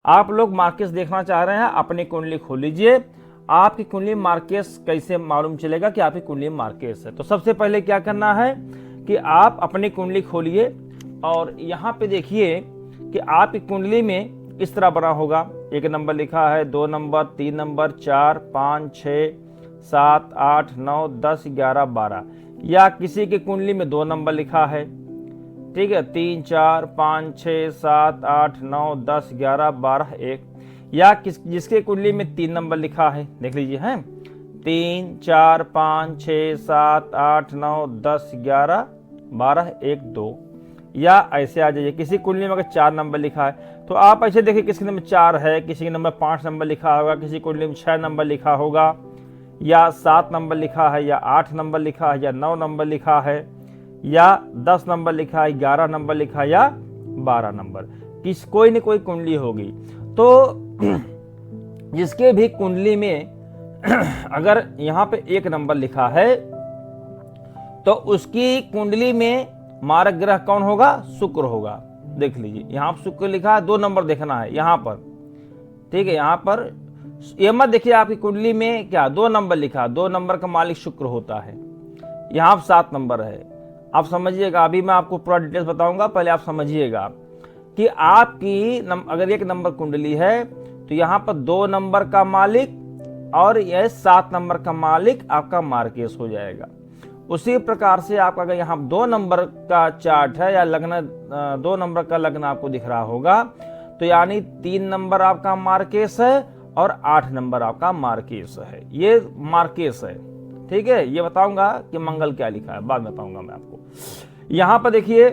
आप लोग मार्केस देखना चाह रहे हैं, अपनी कुंडली खोल लीजिए। आपकी कुंडली मार्केस कैसे मालूम चलेगा कि आपकी कुंडली मार्केस है? तो सबसे पहले क्या करना है कि आप अपनी कुंडली खोलिए और यहाँ पे देखिए कि आपकी कुंडली में इस तरह बना होगा। 1 नंबर लिखा है, 2 नंबर, 3 नंबर, 4, 5, 6, 7, 8, 9, 10, 11, 12, या किसी की कुंडली में 2 नंबर लिखा है, ठीक है, 3, 4, 5, 6, 7, 8, 9, 10, 11, 12, 1, या जिसके कुंडली में 3 नंबर लिखा है, देख लीजिए हैं, 3, 4, 5, 6, 7, 8, 9, 10, 11, 12, 1, 2, या ऐसे आ जाइए। किसी कुंडली में अगर 4 नंबर लिखा है तो आप ऐसे देखिए, किसी नंबर 4 है, किसी के नंबर 5 नंबर लिखा होगा, किसी कुंडली में 6 नंबर लिखा होगा, या 7 नंबर लिखा है, या 8 नंबर लिखा है, या 9 नंबर लिखा है, या 10 नंबर लिखा है, 11 नंबर लिखा है, या 12 नंबर, कोई न कोई कुंडली होगी। तो जिसके भी कुंडली में अगर यहाँ पे 1 नंबर लिखा है तो उसकी कुंडली में मारक ग्रह कौन होगा? शुक्र होगा। देख लीजिए, यहाँ शुक्र लिखा है, 2 नंबर देखना है यहाँ पर, ठीक है। यहाँ पर ये मत देखिए आपकी कुंडली में क्या 2 नंबर लिखा, 2 नंबर का मालिक शुक्र होता है। यहाँ 7 नंबर है। आप समझिएगा, अभी मैं आपको पूरा डिटेल्स बताऊंगा, पहले आप समझिएगा कि आपकी अगर 1 नंबर कुंडली है तो यहाँ पर 2 नंबर का मालिक और यह 7 नंबर का मालिक आपका मार्केस हो जाएगा। उसी प्रकार से आपका अगर यहाँ 2 नंबर का चार्ट है या लग्न, 2 नंबर का लग्न आपको दिख रहा होगा, तो यानी 3 नंबर आपका मार्केस है और 8 नंबर आपका मार्केस है। ये मार्केस है, ठीक है। ये बताऊंगा कि मंगल क्या लिखा है, बाद में बताऊंगा मैं आपको। यहां पर देखिए,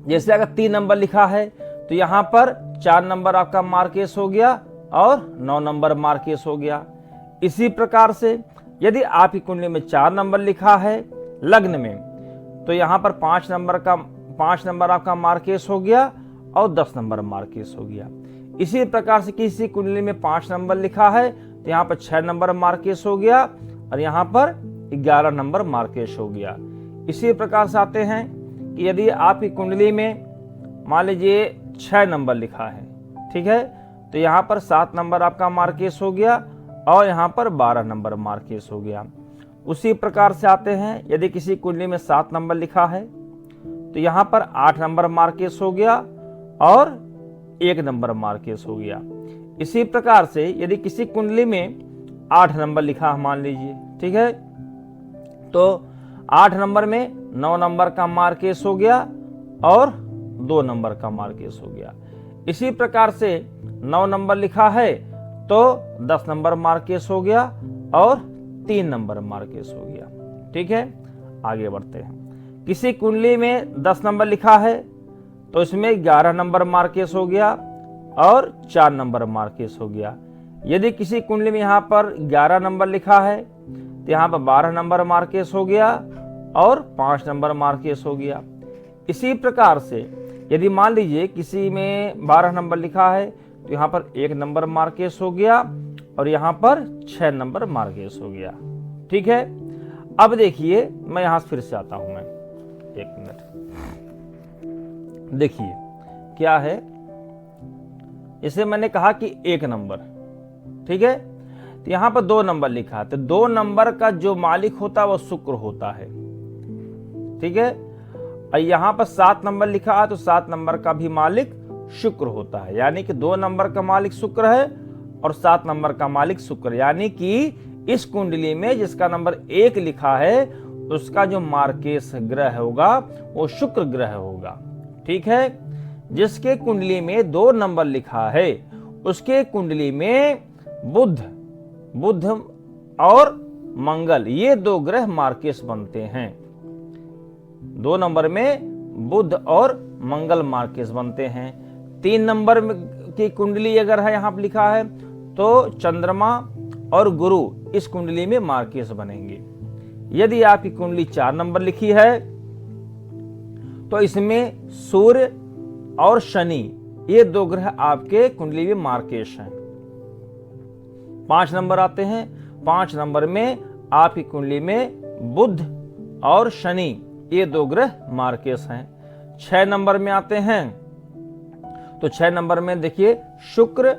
जैसे अगर 3 नंबर लिखा है तो यहां पर 4 नंबर आपका मार्केस हो गया और 9 नंबर मार्केस हो गया। इसी प्रकार से यदि आपकी कुंडली में 4 नंबर लिखा है लग्न में, तो यहां पर 5 नंबर आपका मार्केस हो गया और 10 नंबर मार्केस हो गया। इसी प्रकार से किसी कुंडली में 5 नंबर लिखा है तो यहाँ पर 6 नंबर मार्केस हो गया और यहाँ पर 11 नंबर मार्केस हो गया। इसी प्रकार से आते हैं कि यदि आपकी कुंडली में मान लीजिए 6 नंबर लिखा है, ठीक है, तो यहाँ पर 7 नंबर आपका मार्केस हो गया और यहाँ पर 12 नंबर मार्केस हो गया। उसी प्रकार से आते हैं, यदि किसी कुंडली में 7 नंबर लिखा है तो यहाँ पर 8 नंबर मार्केस हो गया और 1 नंबर मार्केस हो गया। इसी प्रकार से यदि किसी कुंडली में 8 नंबर लिखा है मान लीजिए, ठीक है, तो 8 नंबर में 9 नंबर का मार्केस हो गया और 2 नंबर का मार्केस हो गया। इसी प्रकार से 9 नंबर लिखा है तो 10 नंबर मार्केस हो गया और 3 नंबर मार्केस हो गया, ठीक है। आगे बढ़ते हैं। किसी कुंडली में 10 नंबर लिखा है तो इसमें 11 नंबर मार्केस हो गया और 4 नंबर मार्केस हो गया। यदि किसी कुंडली में यहाँ पर 11 नंबर लिखा है तो यहाँ पर 12 नंबर मार्केस हो गया और 5 नंबर मार्केस हो गया। इसी प्रकार से यदि मान लीजिए किसी में 12 नंबर लिखा है तो यहाँ पर 1 नंबर मार्केस हो गया और यहाँ पर 6 नंबर मार्केस हो गया, ठीक है। अब देखिए, मैं यहाँ फिर से आता हूं, मैं 1 मिनट। देखिए क्या है, इसे मैंने कहा कि 1 नंबर, ठीक है, तो यहां पर 2 नंबर लिखा है तो 2 नंबर का जो मालिक होता है वो शुक्र होता है, ठीक है। और यहां पर 7 नंबर लिखा है तो 7 नंबर का भी मालिक शुक्र होता है, यानी कि 2 नंबर का मालिक शुक्र है और 7 नंबर का मालिक शुक्र, यानी कि इस कुंडली में जिसका नंबर 1 लिखा है उसका जो मार्केस ग्रह होगा वो शुक्र ग्रह होगा, ठीक है। जिसके कुंडली में 2 नंबर लिखा है उसके कुंडली में बुध और मंगल, ये 2 ग्रह मार्केस बनते हैं। 2 नंबर में बुध और मंगल मार्केस बनते हैं। 3 नंबर की कुंडली अगर है यहां पर लिखा है तो चंद्रमा और गुरु इस कुंडली में मार्केस बनेंगे। यदि आपकी कुंडली 4 नंबर लिखी है तो इसमें सूर्य और शनि, ये 2 ग्रह आपके कुंडली में मार्केश हैं। 5 नंबर आते हैं, 5 नंबर में आपकी कुंडली में बुध और शनि, ये 2 ग्रह मार्केस हैं। 6 नंबर में आते हैं तो 6 नंबर में देखिए शुक्र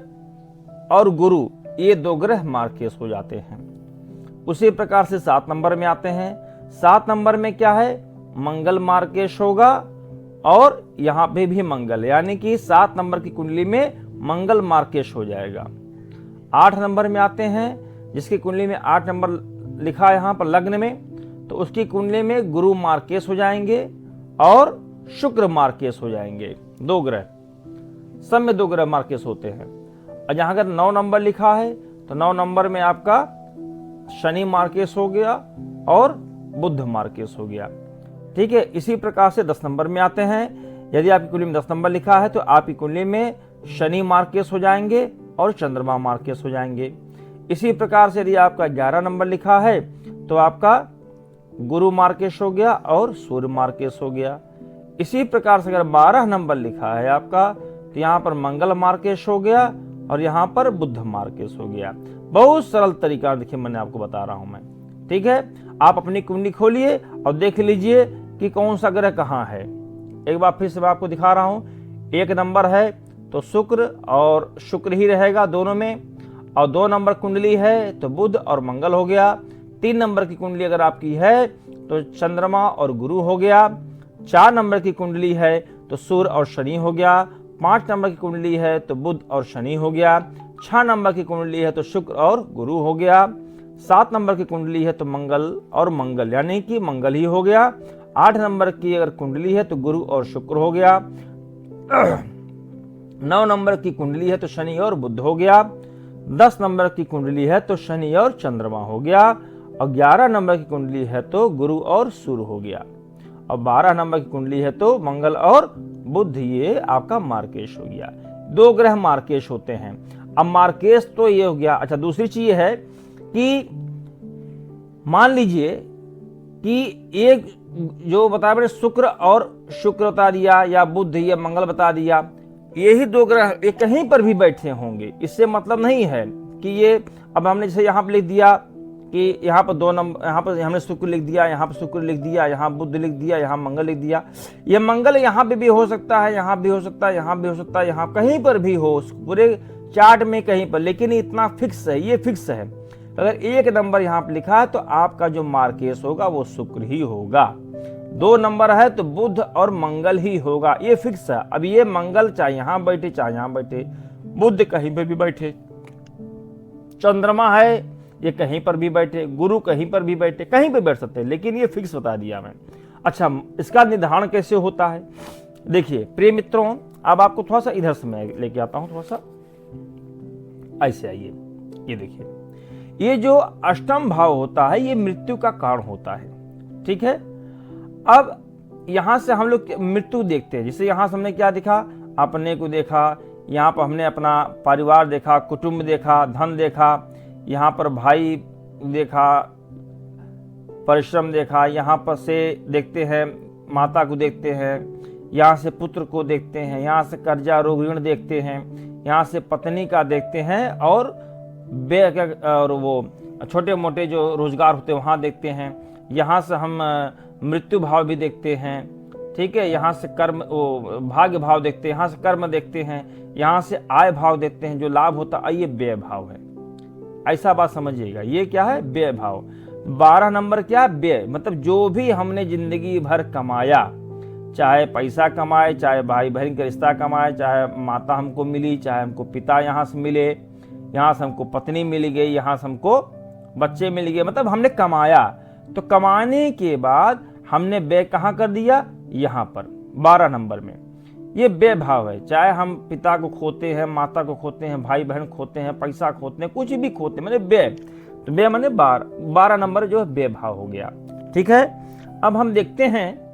और गुरु ये 2 ग्रह मार्केश हो जाते हैं। उसी प्रकार से 7 नंबर में आते हैं। 7 नंबर में क्या है, मंगल मार्केश होगा और यहां पे भी मंगल, यानी कि 7 नंबर की कुंडली में मंगल मार्केश हो जाएगा। 8 नंबर में आते हैं, जिसकी कुंडली में 8 नंबर लिखा है यहां पर लग्न में, तो उसकी कुंडली में गुरु मार्केश हो जाएंगे और शुक्र मार्केश हो जाएंगे। 2 ग्रह, सब में 2 ग्रह मार्केश होते हैं। और जहां अगर 9 नंबर लिखा है तो 9 नंबर में आपका शनि मार्केश हो गया और बुध मार्केश हो गया। ठीक है, इसी प्रकार से 10 नंबर में आते हैं। यदि आपकी कुंडली में 10 नंबर लिखा है तो आपकी कुंडली में शनि मार्केश हो जाएंगे और चंद्रमा मार्केश हो जाएंगे। इसी प्रकार से यदि आपका 11 नंबर लिखा है तो आपका गुरु मार्केश हो गया और सूर्य मार्केश हो गया। इसी प्रकार से अगर 12 नंबर लिखा है आपका तो यहाँ पर मंगल मार्केश हो गया और यहाँ पर बुध मार्केश हो गया। बहुत सरल तरीका देखिए मैंने आपको बता रहा हूं मैं। ठीक है, आप अपनी कुंडली खोलिए और देख लीजिए कि कौन सा ग्रह कहाँ है। एक बार फिर से मैं आपको दिखा रहा हूं। 1 नंबर है तो शुक्र और शुक्र ही रहेगा दोनों में, और 2 नंबर कुंडली है तो बुध और मंगल हो गया। 3 नंबर की कुंडली अगर आपकी है तो चंद्रमा और गुरु हो गया। 4 नंबर की कुंडली है तो सूर्य और शनि हो गया। 5 नंबर की कुंडली है तो बुध और शनि हो गया। 6 नंबर की कुंडली है तो शुक्र और गुरु हो गया। 7 नंबर की कुंडली है तो मंगल और मंगल, यानी कि मंगल ही हो गया। 8 नंबर की अगर कुंडली है तो गुरु और शुक्र हो गया। 9 नंबर की कुंडली है तो शनि और बुध हो गया। 10 नंबर की कुंडली है तो शनि और चंद्रमा हो गया। और 11 नंबर की कुंडली है तो गुरु और सूर्य हो गया। और 12 नंबर की कुंडली है तो मंगल और बुध, ये आपका मार्केश हो गया। 2 ग्रह मार्केश होते हैं। अब मार्केश तो ये हो गया। अच्छा, दूसरी चीज है कि मान लीजिए कि एक जो बताया मैंने शुक्र और शुक्र बता दिया या बुध या मंगल बता दिया, यही 2 ग्रह ये कहीं पर भी बैठे होंगे, इससे मतलब नहीं है कि ये, अब हमने जैसे यहाँ पर लिख दिया कि यहाँ पर 2 नंबर, यहाँ पर हमने शुक्र लिख दिया, यहाँ पर शुक्र लिख दिया, यहाँ बुध लिख दिया, यहाँ मंगल लिख दिया। ये मंगल यहाँ पे भी हो सकता है, यहाँ भी हो सकता है, यहाँ भी हो सकता है, यहाँ कहीं पर भी हो, पूरे चार्ट में कहीं पर, लेकिन इतना फिक्स है, ये फिक्स है। अगर 1 नंबर यहाँ पर लिखा है तो आपका जो मार्केश होगा वो शुक्र ही होगा। 2 नंबर है तो बुध और मंगल ही होगा, ये फिक्स है। अब ये मंगल चाहे यहाँ बैठे चाहे यहाँ बैठे, बुध कहीं पर भी बैठे, चंद्रमा है ये कहीं पर भी बैठे, गुरु कहीं पर भी बैठे, कहीं पर बैठ सकते हैं, लेकिन ये फिक्स बता दिया मैं। अच्छा, इसका निर्धारण कैसे होता है? देखिए प्रिय मित्रों, अब आपको थोड़ा सा इधर से मैं लेके आता हूं, थोड़ा सा ऐसे आइए। ये देखिए, ये जो अष्टम भाव होता है ये मृत्यु का कारण होता है। ठीक है, अब यहां से हम लोग मृत्यु देखते हैं। जैसे यहां से हमने क्या देखा, अपने को देखा, यहाँ पर हमने अपना परिवार देखा, कुटुंब देखा, धन देखा, यहाँ पर भाई देखा, परिश्रम देखा, यहाँ पर से देखते हैं माता को देखते हैं, यहाँ से पुत्र को देखते हैं, यहाँ से कर्जा रोग ऋण देखते हैं, यहाँ से पत्नी का देखते हैं, और वो छोटे मोटे जो रोजगार होते हैं वहाँ देखते हैं। यहाँ से हम मृत्यु भाव भी देखते हैं। ठीक है, यहाँ से कर्म वो भाग्य भाव देखते हैं, यहाँ से कर्म देखते हैं, यहाँ से आय भाव देखते हैं, जो लाभ होता है ये व्यय भाव है। ऐसा बात समझिएगा, ये क्या है, व्यय भाव। 12 नंबर क्या है, व्यय, मतलब जो भी हमने जिंदगी भर कमाया, चाहे पैसा कमाए, चाहे भाई बहन का रिश्ता कमाए, चाहे माता हमको मिली, चाहे हमको पिता यहाँ से मिले, यहाँ से हमको पत्नी मिल गई, यहाँ से हमको बच्चे मिल गए, मतलब हमने कमाया। तो कमाने के बाद हमने व्यय कहाँ कर दिया, यहाँ पर 12 नंबर में। ये व्यय भाव है। चाहे हम पिता को खोते हैं, माता को खोते हैं, भाई बहन खोते हैं, पैसा खोते हैं, कुछ भी खोते हैं, मैंने व्यय, तो व्यय मैंने 12 नंबर जो है व्यय भाव हो गया। ठीक है, अब हम देखते हैं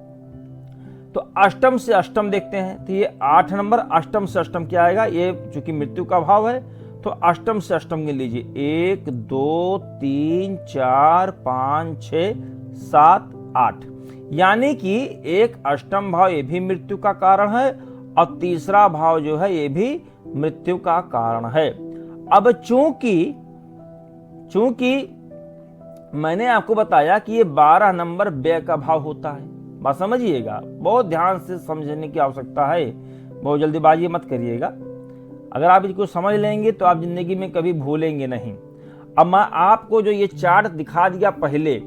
तो अष्टम से अष्टम देखते हैं। तो ये 8 नंबर, अष्टम से अष्टम क्या आएगा, ये चूंकि मृत्यु का भाव है तो अष्टम से अष्टम गिन लीजिए, 1 2 3 4 5 6 7 8, यानी कि एक अष्टम भाव ये भी मृत्यु का कारण है और तीसरा भाव जो है ये भी मृत्यु का कारण है। अब चूंकि मैंने आपको बताया कि ये 12 नंबर व्यय का भाव होता है, बात समझिएगा, बहुत ध्यान से समझने की आवश्यकता है। बहुत जल्दीबाजी मत करिएगा। अगर आप इसको समझ लेंगे तो आप जिंदगी में कभी भूलेंगे नहीं। अब मैं आपको जो ये चार्ट दिखा दिया पहले,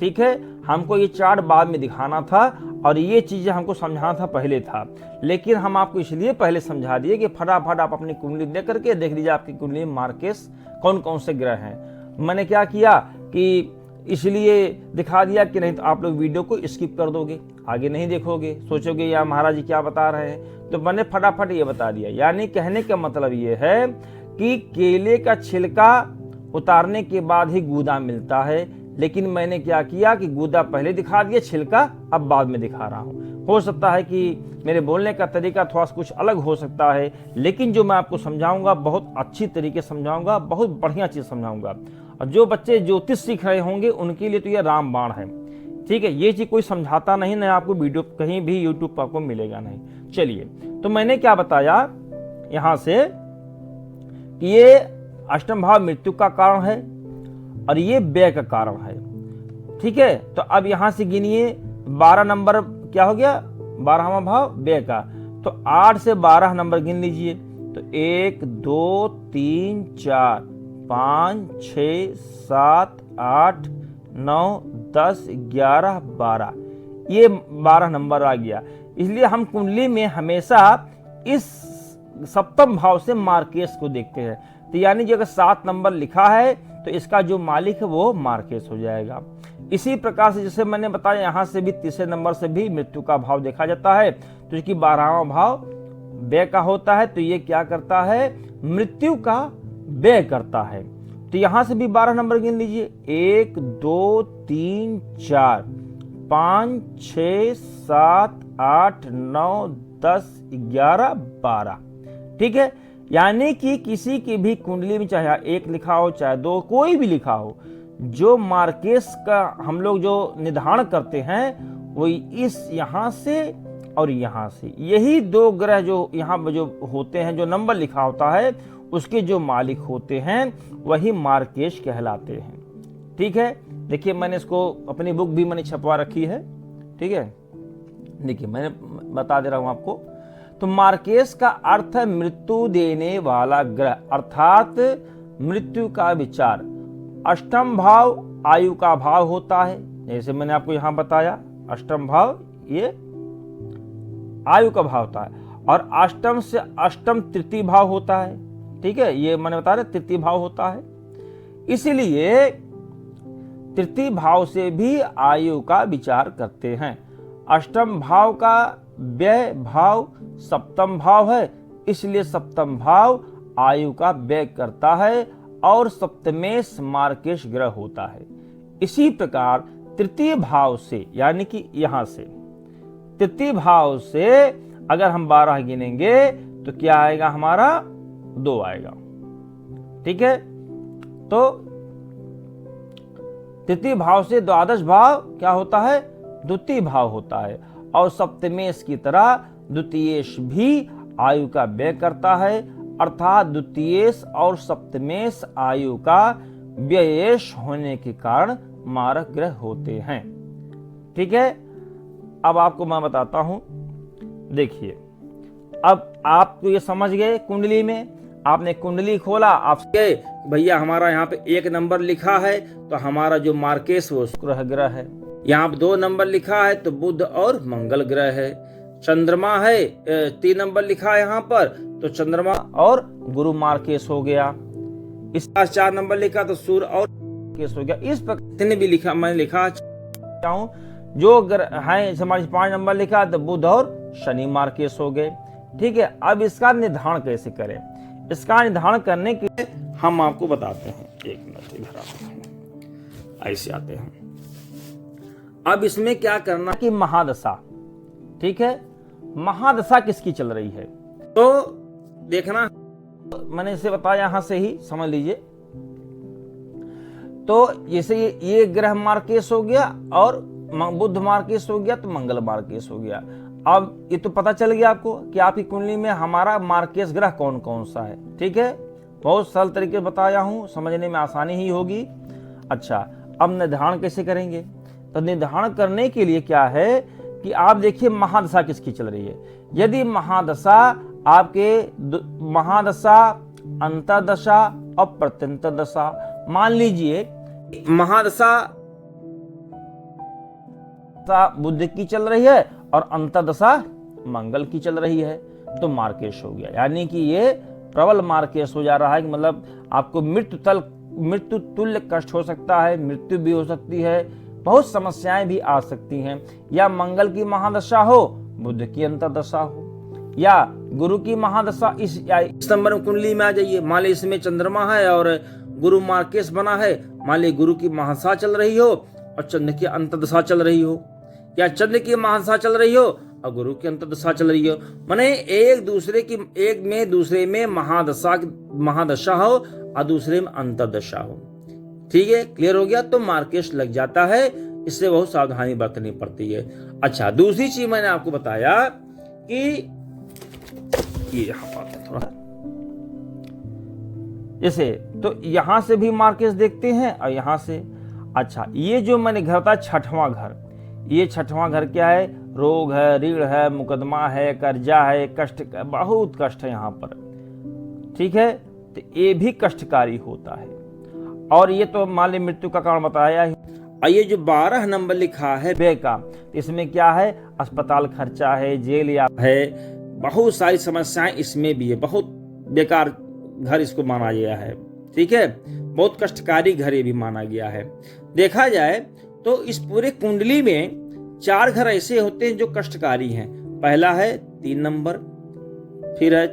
ठीक है, हमको ये चार्ट बाद में दिखाना था और ये चीजें हमको समझाना था पहले था, लेकिन हम आपको इसलिए पहले समझा दिए कि फटाफट आप अपनी कुंडली देख करके देख लीजिए आपकी कुंडली में मार्केस कौन कौन से ग्रह हैं। मैंने क्या किया कि इसलिए दिखा दिया कि नहीं तो आप लोग वीडियो को स्किप कर दोगे, आगे नहीं देखोगे, सोचोगे यार महाराज जी क्या बता रहे हैं, तो मैंने फटाफट ये बता दिया। यानी कहने का मतलब ये है कि केले का छिलका उतारने के बाद ही गूदा मिलता है, लेकिन मैंने क्या किया कि गूदा पहले दिखा दिया, छिलका अब बाद में दिखा रहा हूं। हो सकता है कि मेरे बोलने का तरीका थोड़ा कुछ अलग हो सकता है, लेकिन जो मैं आपको समझाऊंगा बहुत अच्छी तरीके से समझाऊंगा, बहुत बढ़िया चीज समझाऊंगा। और जो बच्चे ज्योतिष सीख रहे होंगे उनके लिए तो यह रामबाण है, ठीक है। ये चीज कोई समझाता नहीं, ना आपको वीडियो कहीं भी यूट्यूब पर आपको मिलेगा नहीं। चलिए, तो मैंने क्या बताया यहां से कि ये अष्टम भाव मृत्यु का कारण है और ये व्यय का कारण है, ठीक है। तो अब यहां से गिनिए 12 नंबर क्या हो गया, 12वां भाव व्यय का, तो 8 से 12 नंबर गिन लीजिए। तो 1 2 3 4 5 6 7 8 9 10 11 12, ये 12 नंबर आ गया। इसलिए हम कुंडली में हमेशा इस सप्तम भाव से मार्केश को देखते हैं। तो यानी कि अगर 7 नंबर लिखा है तो इसका जो मालिक है वो मार्केश हो जाएगा। इसी प्रकार से जैसे मैंने बताया यहां से भी तीसरे नंबर से भी मृत्यु का भाव देखा जाता है, तो इसकी 12वां भाव व्यय का होता है, तो ये क्या करता है, मृत्यु का व्यय करता है। तो यहां से भी 12 नंबर गिन लीजिए, 1 2 3 4 5 6 7 8 9 10 11 12, ठीक है। यानी कि किसी की भी कुंडली में चाहे 1 लिखा हो चाहे 2, कोई भी लिखा हो, जो मार्केश का हम लोग जो निर्धारण करते हैं वो इस यहां से और यहां से, यही 2 ग्रह जो यहाँ जो होते हैं, जो नंबर लिखा होता है उसके जो मालिक होते हैं वही मार्केश कहलाते हैं, ठीक है। देखिए मैंने इसको अपनी बुक भी मैंने छपवा रखी है, ठीक है। देखिए मैंने बता दे रहा हूं आपको। तो मार्केश का अर्थ है मृत्यु देने वाला ग्रह, अर्थात मृत्यु का विचार। अष्टम भाव आयु का भाव होता है, जैसे मैंने आपको यहां बताया, अष्टम भाव ये आयु का भाव होता है, और अष्टम से अष्टम तृतीय भाव होता है, ठीक है। ये मैंने बताया तृतीय भाव होता है, इसीलिए तृतीय भाव से भी आयु का विचार करते हैं। अष्टम भाव का व्यय भाव सप्तम भाव है, इसलिए सप्तम भाव आयु का व्यय करता है और सप्तमेश मार्केश ग्रह होता है। इसी प्रकार तृतीय भाव से, यानी कि यहां से तृतीय भाव से अगर हम 12 गिनेंगे तो क्या आएगा, हमारा 2 आएगा, ठीक है। तो तृतीय भाव से द्वादश भाव क्या होता है, द्वितीय भाव होता है, और सप्तमेश की तरह द्वितीयेश भी आयु का व्यय करता है, अर्थात द्वितीयेश और सप्तमेश आयु का व्ययेश होने के कारण मारक ग्रह होते हैं, ठीक है। अब आपको मैं बताता हूं, देखिए अब आपको ये समझ गए, कुंडली में आपने कुंडली खोला, आपके भैया हमारा यहाँ पे 1 नंबर लिखा है तो हमारा जो मार्केश वो शुक्र ग्रह है, यहाँ पे 2 नंबर लिखा है तो बुध और मंगल ग्रह है, चंद्रमा है 3 नंबर लिखा है यहाँ पर तो चंद्रमा और गुरु मार्केश हो गया, इस 4 नंबर लिखा तो सूर्य और मार्केश हो गया। इस प्रकार भी लिखा, मैंने लिखा चाहूँ जो ग्रह है, हमारे 5 नंबर लिखा तो बुध और शनि मार्केश हो गए, ठीक है। अब इसका निर्धारण कैसे करें, इसका निर्धारण करने के लिए हम आपको बताते हैं, 1 मिनट इधर आओ, ऐसे आते हैं। अब इसमें क्या करना कि महादशा, ठीक है, महादशा किसकी चल रही है तो देखना, मैंने इसे बताया यहां से ही समझ लीजिए। तो जैसे ये ग्रह मार्केश हो गया और बुध मार्केश हो गया तो मंगल मार्केश हो गया। अब ये तो पता चल गया आपको कि आपकी कुंडली में हमारा मार्केश ग्रह कौन कौन सा है, ठीक है। बहुत सरल तरीके से बताया हूं, समझने में आसानी ही होगी। अच्छा, अब निर्धारण कैसे करेंगे, तो निर्धारण करने के लिए क्या है कि आप देखिए महादशा किसकी चल रही है। यदि महादशा आपके महादशा, अंतर्दशा और प्रत्यंतर दशा, मान लीजिए महादशा बुध की चल रही है और अंतर्दशा मंगल की चल रही है, तो मार्केश हो गया। यानी कि ये प्रबल मार्केश हो जा रहा है कि मतलब आपको मृत्यु तुल्य कष्ट हो सकता है, मृत्यु भी हो सकती है, बहुत समस्याएं भी आ सकती हैं। या मंगल की महादशा हो, बुध की अंतर्दशा हो, या गुरु की महादशा इस नंबर कुंडली में आ जाइए। मान ली इसमें चंद्रमा है और गुरु मार्केश बना है, मान ली गुरु की महादशा चल रही हो और चंद्र की अंतर्दशा चल रही हो, या चंद्र की महादशा चल रही हो और गुरु की अंतर्दशा चल रही हो, माने एक दूसरे में महादशा हो और दूसरे में अंतर्दशा हो। ठीक है, क्लियर हो गया। तो मार्केश लग जाता है, इससे बहुत सावधानी बरतनी पड़ती है। अच्छा, दूसरी चीज मैंने आपको बताया कि ये यहां पर थोड़ा जैसे, तो यहां से भी मार्केश देखते हैं और यहां से। अच्छा, ये जो मैंने घर बताया छठवां घर, ये छठवां घर क्या है? रोग है, ऋण है, मुकदमा है, कर्जा है, कष्ट, बहुत कष्ट है यहाँ पर। ठीक है, तो ये भी कष्टकारी होता है। और ये तो मान ली मृत्यु का कारण बताया ही। और ये जो 12 नंबर लिखा है व्यय का, इसमें क्या है? अस्पताल खर्चा है, जेल या है, बहुत सारी समस्याएं इसमें भी है। बहुत बेकार घर इसको माना गया है। ठीक है, बहुत कष्टकारी घर ये भी माना गया है। देखा जाए तो इस पूरे कुंडली में 4 घर ऐसे होते हैं जो कष्टकारी हैं। पहला है 3 नंबर, फिर है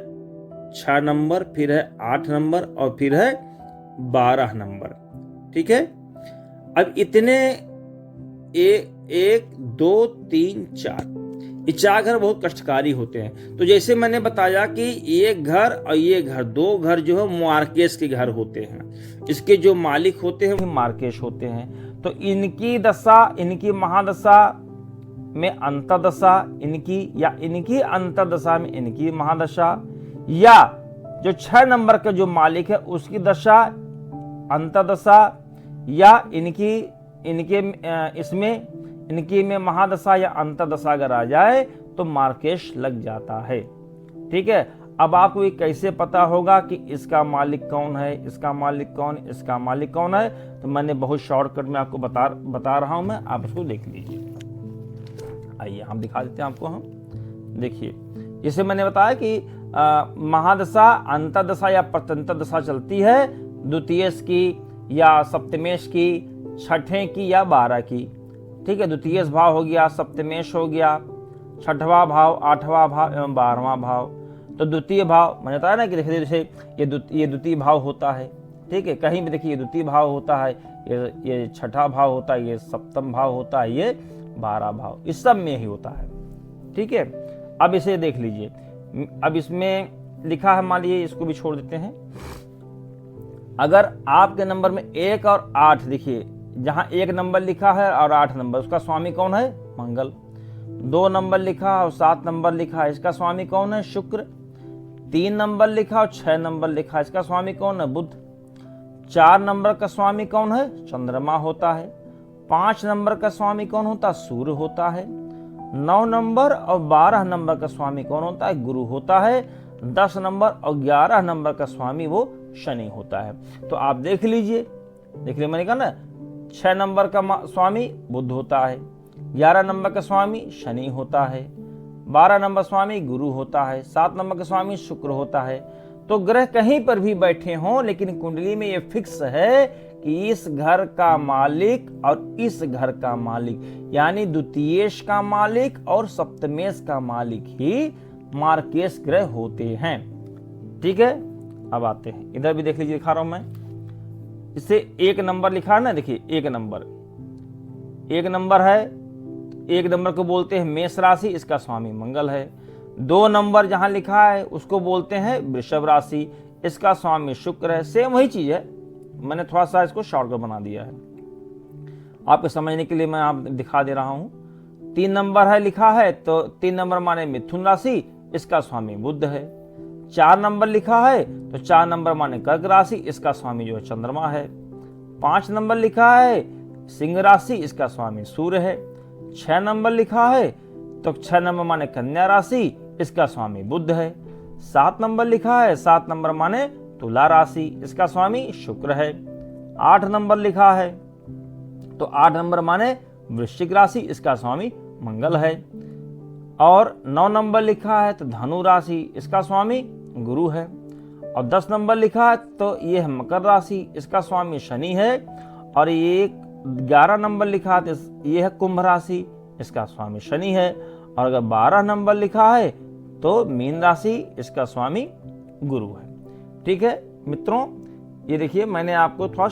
6 नंबर, फिर है 8 नंबर और फिर है 12 नंबर। ठीक है, अब इतने 1 2 3 4, ये 4 घर बहुत कष्टकारी होते हैं। तो जैसे मैंने बताया कि एक घर और ये घर, 2 घर जो है मार्केश के घर होते हैं। इसके जो मालिक होते हैं वो मार्केश होते हैं। तो इनकी दशा, इनकी महादशा में अंतर्दशा इनकी अंतर्दशा में इनकी महादशा, या जो 6 नंबर का जो मालिक है उसकी दशा अंतर्दशा, या इनकी में महादशा या अंतर्दशा अगर आ जाए तो मार्केश लग जाता है। ठीक है, अब आपको ये कैसे पता होगा कि इसका मालिक कौन है, इसका मालिक कौन है? तो मैंने बहुत शॉर्टकट में आपको बता रहा हूं मैं, आप इसको देख लीजिए। आइए हम दिखा देते हैं आपको। हम देखिए, जैसे मैंने बताया कि महादशा, अंतर्दशा या प्रत्यंतर दशा चलती है द्वितीयेश की या सप्तमेश की, छठे की या 12 की। ठीक है, द्वितीयेश भाव हो गया, सप्तमेश हो गया, छठवां भाव, 8वां भाव एवं 12वां भाव। तो द्वितीय भाव मैंने बताया ना कि देखिए जैसे ये द्वितीय भाव होता है। ठीक है, कहीं भी देखिए ये द्वितीय भाव होता है, ये छठा भाव होता है, ये सप्तम भाव होता है, ये 12 भाव, इस सब में ही होता है। ठीक है, अब इसे देख लीजिए। अब इसमें लिखा है, मान लीजिए इसको भी छोड़ देते हैं। अगर आपके नंबर में 1 और 8, देखिए जहां 1 नंबर लिखा है और 8 नंबर, उसका स्वामी कौन है? मंगल। 2 नंबर लिखा और 7 नंबर लिखा है, इसका स्वामी कौन है? शुक्र। 3 नंबर लिखा और 6 नंबर लिखा, इसका स्वामी कौन है? बुध। 4 नंबर का स्वामी कौन है? चंद्रमा होता है। 5 नंबर का स्वामी कौन होता है? सूर्य होता है। 9 नंबर और 12 नंबर का स्वामी कौन होता है? गुरु होता है। 10 नंबर और 11 नंबर का स्वामी वो शनि होता है। तो आप देख लीजिए, मैंने कहा ना, 6 नंबर का स्वामी बुध होता है, 11 नंबर का स्वामी शनि होता है, 12 नंबर स्वामी गुरु होता है, 7 नंबर का स्वामी शुक्र होता है। तो ग्रह कहीं पर भी बैठे हों, लेकिन कुंडली में ये फिक्स है कि इस घर का मालिक और इस घर का मालिक, यानी द्वितीयेश का मालिक और सप्तमेश का मालिक ही मार्केश ग्रह होते हैं। ठीक है, अब आते हैं इधर भी देख लीजिए, दिखा रहा हूं मैं। इससे 1 नंबर लिखा है ना, देखिए 1 नंबर है। 1 नंबर को बोलते हैं मेष राशि, इसका स्वामी मंगल है। 2 नंबर जहां लिखा है उसको बोलते हैं वृषभ राशि, इसका स्वामी शुक्र है। सेम वही चीज है, मैंने थोड़ा सा इसको शॉर्टकट बना दिया है आपको समझने के लिए, मैं आप दिखा दे रहा हूं। 3 नंबर है लिखा है, तो 3 नंबर माने मिथुन राशि, इसका स्वामी बुध है। 4 नंबर लिखा है तो 4 नंबर माने कर्क राशि, इसका स्वामी जो है चंद्रमा है। 5 नंबर लिखा है सिंह राशि, इसका स्वामी सूर्य है। 6 नंबर लिखा है तो 6 नंबर माने कन्या राशि, इसका स्वामी बुध है। 7 नंबर लिखा है, 7 नंबर माने तुला राशि, इसका स्वामी शुक्र है। 8 नंबर लिखा है तो 8 नंबर माने वृश्चिक राशि, इसका स्वामी मंगल है। और 9 नंबर लिखा है तो धनु राशि, इसका स्वामी गुरु है। और 10 नंबर लिखा है तो ये है मकर राशि, इसका स्वामी शनि है। और ये 11 नंबर लिखा है तो ये है कुंभ राशि, इसका स्वामी शनि है। और अगर 12 नंबर लिखा है तो मीन राशि, इसका स्वामी गुरु है। ठीक है मित्रों, ये देखिए मैंने आपको थोड़ा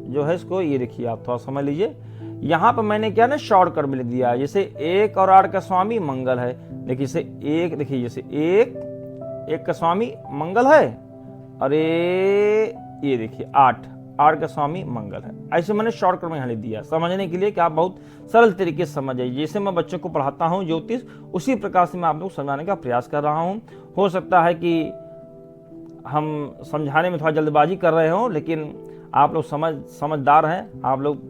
जो है इसको, ये देखिए आप थोड़ा समझ लीजिए, यहाँ पर मैंने क्या ना शॉर्टकट में लिख दिया। जैसे 1 और 8 का स्वामी मंगल है, देखिए जैसे 1, देखिए जैसे 1 का स्वामी मंगल है, और ये देखिए 8 का स्वामी मंगल है। ऐसे मैंने शॉर्टकट में यहाँ लिख दिया समझने के लिए कि आप बहुत सरल तरीके से समझ जाइए। जैसे मैं बच्चों को पढ़ाता हूँ ज्योतिष, उसी प्रकार से मैं आप लोग समझाने का प्रयास कर रहा हूँ। हो सकता है कि हम समझाने में थोड़ा जल्दबाजी कर रहे हो, लेकिन आप लोग समझदार हैं, आप लोग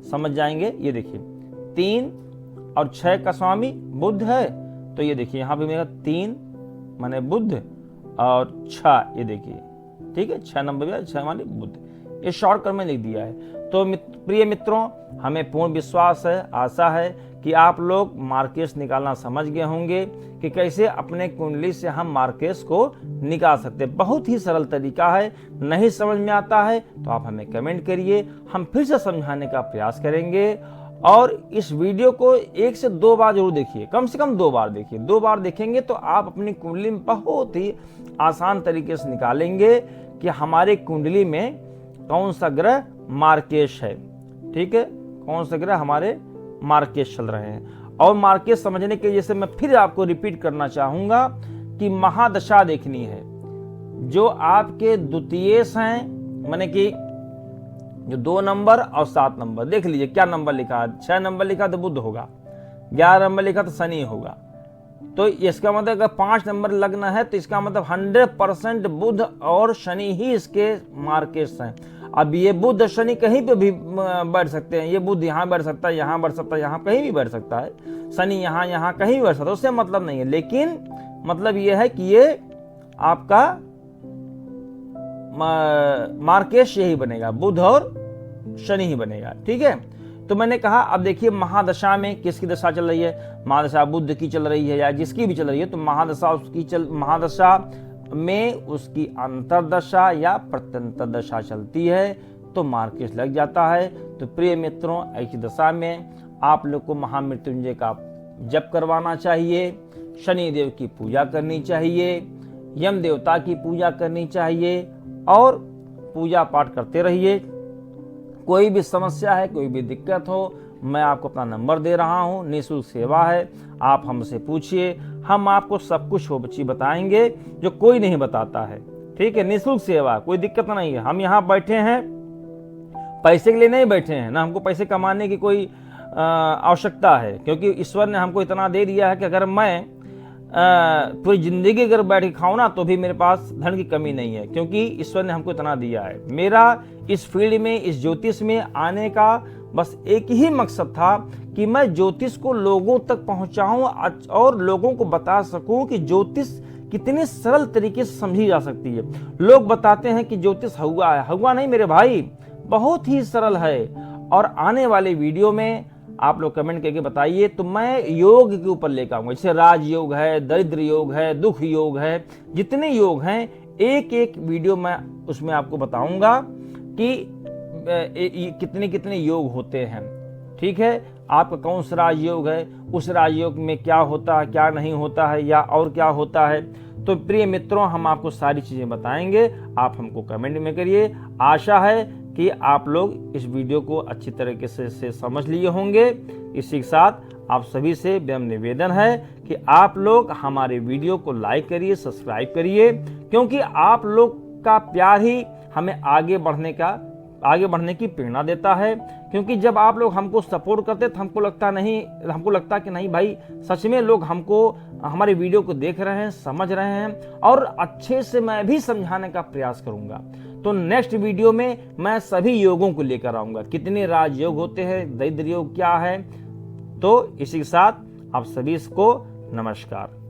समझ जाएंगे। ये देखिए 3 और 6 का स्वामी बुध है, तो ये देखिए यहाँ पे मेरा 3 माने बुध और 6, ये देखिए ठीक है 6 नंबर भी 6 माने बुध, ये शॉर्टकट में लिख दिया है। तो प्रिय मित्रों, हमें पूर्ण विश्वास है, आशा है कि आप लोग मार्केट्स निकालना समझ गए होंगे कि कैसे अपने कुंडली से हम मार्केट्स को निकाल सकते हैं। बहुत ही सरल तरीका है। नहीं समझ में आता है तो आप हमें कमेंट करिए, हम फिर से समझाने का प्रयास करेंगे। और इस वीडियो को 1 से 2 बार जरूर देखिए, कम से कम 2 बार देखिए। 2 बार देखेंगे तो आप अपनी कुंडली में बहुत ही आसान तरीके से निकालेंगे कि हमारे कुंडली में कौन सा ग्रह मार्केश है। ठीक है, कौन सा ग्रह हमारे मार्केश चल रहे हैं। और मार्केश समझने के लिए जैसे मैं फिर आपको रिपीट करना चाहूंगा कि महादशा देखनी है। जो आपके द्वितीयेश हैं, माने कि जो 2 नंबर और 7 नंबर, देख लीजिए क्या नंबर लिखा है। 6 नंबर लिखा तो बुध होगा, 11 नंबर लिखा तो शनि होगा। तो इसका मतलब अगर 5 नंबर लगना है तो इसका मतलब 100% बुध और शनि ही इसके मार्केश हैं। अब ये बुध और शनि कहीं पे भी बैठ सकते हैं। ये बुध यहाँ बैठ सकता है, यहाँ बैठ सकता है, यहाँ कहीं भी बैठ सकता है। शनि यहाँ कहीं भी बैठ सकता है, उससे मतलब नहीं है। लेकिन मतलब ये है कि ये आपका मार्केश यही बनेगा, बुध और शनि ही बनेगा। ठीक है, तो मैंने कहा अब देखिए महादशा में किसकी दशा चल रही है। महादशा बुध की चल रही है या जिसकी भी चल रही है, तो महादशा में उसकी अंतरदशा या प्रत्यंतर दशा चलती है तो मार्केश लग जाता है। तो प्रिय मित्रों, ऐसी दशा में आप लोग को महामृत्युंजय का जप करवाना चाहिए, शनि देव की पूजा करनी चाहिए, यम देवता की पूजा करनी चाहिए और पूजा पाठ करते रहिए। कोई भी समस्या है, कोई भी दिक्कत हो, मैं आपको अपना नंबर दे रहा हूं, निःशुल्क सेवा है, आप हमसे पूछिए, हम आपको सब कुछ हो बच्ची बताएंगे जो कोई नहीं बताता है। ठीक है, निःशुल्क सेवा, कोई दिक्कत नहीं है। हम यहाँ बैठे हैं पैसे के लिए नहीं बैठे हैं, ना हमको पैसे कमाने की कोई आवश्यकता है, क्योंकि ईश्वर ने हमको इतना दे दिया है कि अगर मैं पूरी जिंदगी अगर बैठ के खाऊं ना तो भी मेरे पास धन की कमी नहीं है, क्योंकि ईश्वर ने हमको इतना दिया है। मेरा इस फील्ड में, इस ज्योतिष में आने का बस एक ही मकसद था कि मैं ज्योतिष को लोगों तक पहुंचाऊं और लोगों को बता सकूं कि ज्योतिष कितनी सरल तरीके से समझी जा सकती है। लोग बताते हैं कि ज्योतिष हुआ है, हुआ नहीं मेरे भाई, बहुत ही सरल है। और आने वाले वीडियो में आप लोग कमेंट करके बताइए, तो मैं योग के ऊपर लेकर आऊंगा। जैसे राजयोग है, दरिद्र योग है, दुख योग है, जितने योग हैं एक एक वीडियो मैं उसमें आपको बताऊंगा कि कितने कितने योग होते हैं। ठीक है, आपका कौन सा राजयोग है, उस राजयोग में क्या होता है, क्या नहीं होता है, या और क्या होता है। तो प्रिय मित्रों, हम आपको सारी चीजें बताएंगे, आप हमको कमेंट में करिए। आशा है कि आप लोग इस वीडियो को अच्छी तरीके से समझ लिए होंगे। इसी के साथ आप सभी से विनम्र निवेदन है कि आप लोग हमारे वीडियो को लाइक करिए, सब्सक्राइब करिए, क्योंकि आप लोग का प्यार ही हमें आगे बढ़ने की प्रेरणा देता है। क्योंकि जब आप लोग हमको सपोर्ट करते तो हमको लगता कि नहीं भाई, सच में लोग हमको हमारे वीडियो को देख रहे हैं, समझ रहे हैं, और अच्छे से मैं भी समझाने का प्रयास करूंगा। तो नेक्स्ट वीडियो में मैं सभी योगों को लेकर आऊंगा, कितने राजयोग होते हैं, दरिद्र योग क्या है। तो इसी के साथ आप सभी को नमस्कार।